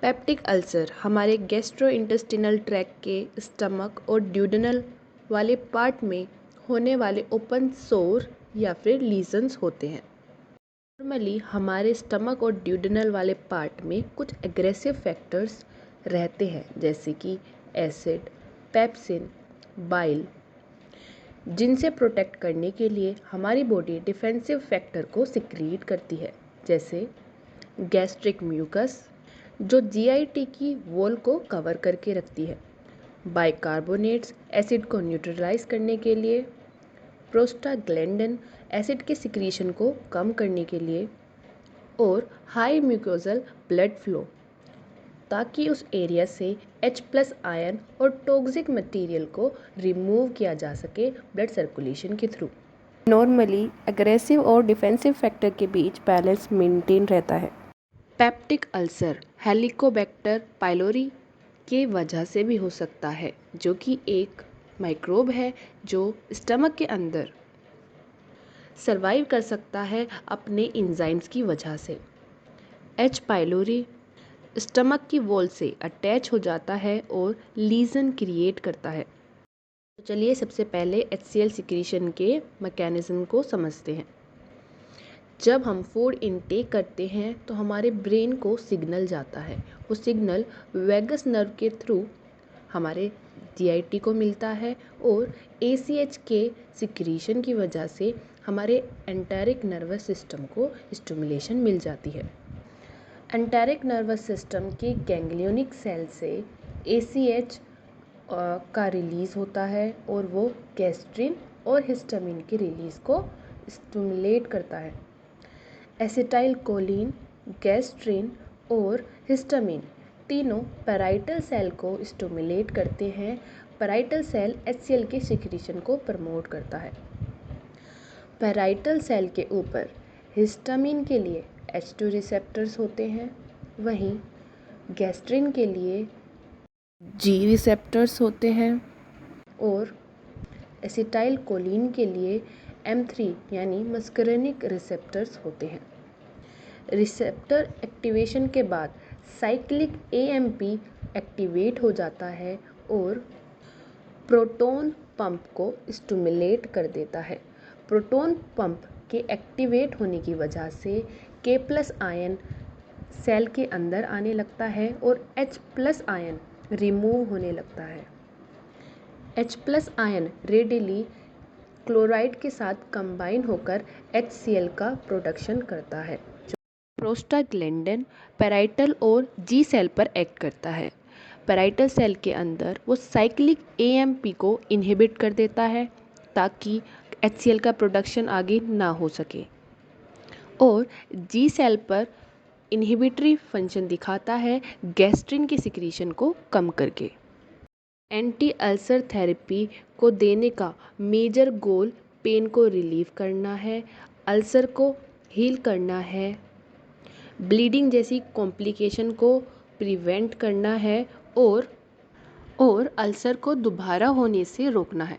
Peptic ulcer हमारे gastrointestinal tract के stomach और ड्यूडेनल वाले पार्ट में होने वाले ओपन सोर या फिर लीजन्स होते हैं। नॉर्मली हमारे स्टमक और ड्यूडेनल वाले पार्ट में कुछ एग्रेसिव फैक्टर्स रहते हैं, जैसे कि एसिड, पेप्सिन, बाइल, जिनसे प्रोटेक्ट करने के लिए हमारी बॉडी डिफेंसिव फैक्टर को सिक्रीट करती है, जैसे गैस्ट्रिक म्यूकस जो जीआईटी की वॉल को कवर करके रखती है, बाइकार्बोनेट्स एसिड को न्यूट्रलाइज करने के लिए, प्रोस्टाग्लैंडिन एसिड के सिक्रीशन को कम करने के लिए, और हाई म्यूकोजल ब्लड फ्लो ताकि उस एरिया से H+ आयन और टॉक्सिक मटेरियल को रिमूव किया जा सके ब्लड सर्कुलेशन के थ्रू। नॉर्मली एग्रेसिव और डिफेंसिव फैक्टर के बीच बैलेंस मेंटेन रहता है। पेप्टिक अल्सर हेलिकोबैक्टर पाइलोरी के वजह से भी हो सकता है, जो कि एक माइक्रोब है जो स्टमक के अंदर सर्वाइव कर सकता है अपने एंजाइम्स की वजह से। H. पाइलोरी स्टमक की वॉल से अटैच हो जाता है और लीजन क्रिएट करता है। तो चलिए सबसे पहले HCl सिक्रीशन के मैकेनिज्म को समझते हैं। जब हम फूड इनटेक करते हैं तो हमारे ब्रेन को सिग्नल जाता है। वो सिग्नल वैगस नर्व के थ्रू हमारे जीआईटी को मिलता है और ACH के सिक्रीशन की वजह से हमारे एंटेरिक नर्वस सिस्टम को स्टिमुलेशन मिल जाती है। एंटेरिक नर्वस सिस्टम के गैंग्लियोनिक सेल से ACH का रिलीज़ होता है और वो गैस्ट्रिन और हिस्टामिन के रिलीज़ को स्टिमुलेट करता है। एसिटाइल कोलिन, गैस्ट्रिन और हिस्टामिन तीनों पैराइटल सेल को स्टिमुलेट करते हैं। पैराइटल सेल HCl के सिक्रीशन को प्रमोट करता है। पैराइटल सेल के ऊपर हिस्टामिन के लिए H2 रिसेप्टर्स होते हैं, वहीं गैस्ट्रिन के लिए G रिसेप्टर्स होते हैं और एसिटाइल कोलिन के लिए M3 यानी मस्करेनिक रिसेप्टर्स होते हैं। रिसेप्टर एक्टिवेशन के बाद साइक्लिक AMP एक्टिवेट हो जाता है और प्रोटॉन पंप को स्टिमुलेट कर देता है। प्रोटॉन पंप के एक्टिवेट होने की वजह से K+ आयन सेल के अंदर आने लगता है और H+ आयन रिमूव होने लगता है। H+ आयन रेडिली क्लोराइड के साथ कंबाइन होकर HCl का प्रोडक्शन करता है। प्रोस्टाग्लैंडिन पैराइटल और G सेल पर एक्ट करता है। पैराइटल सेल के अंदर वो साइक्लिक AMP को इनहिबिट कर देता है ताकि HCl का प्रोडक्शन आगे ना हो सके, और G सेल पर इनहिबिटरी फंक्शन दिखाता है गैस्ट्रिन की सिक्रीशन को कम करके। एंटी अल्सर थेरेपी को देने का मेजर गोल पेन को रिलीव करना है, अल्सर को हील करना है, ब्लीडिंग जैसी कॉम्प्लिकेशन को प्रिवेंट करना है और अल्सर को दोबारा होने से रोकना है।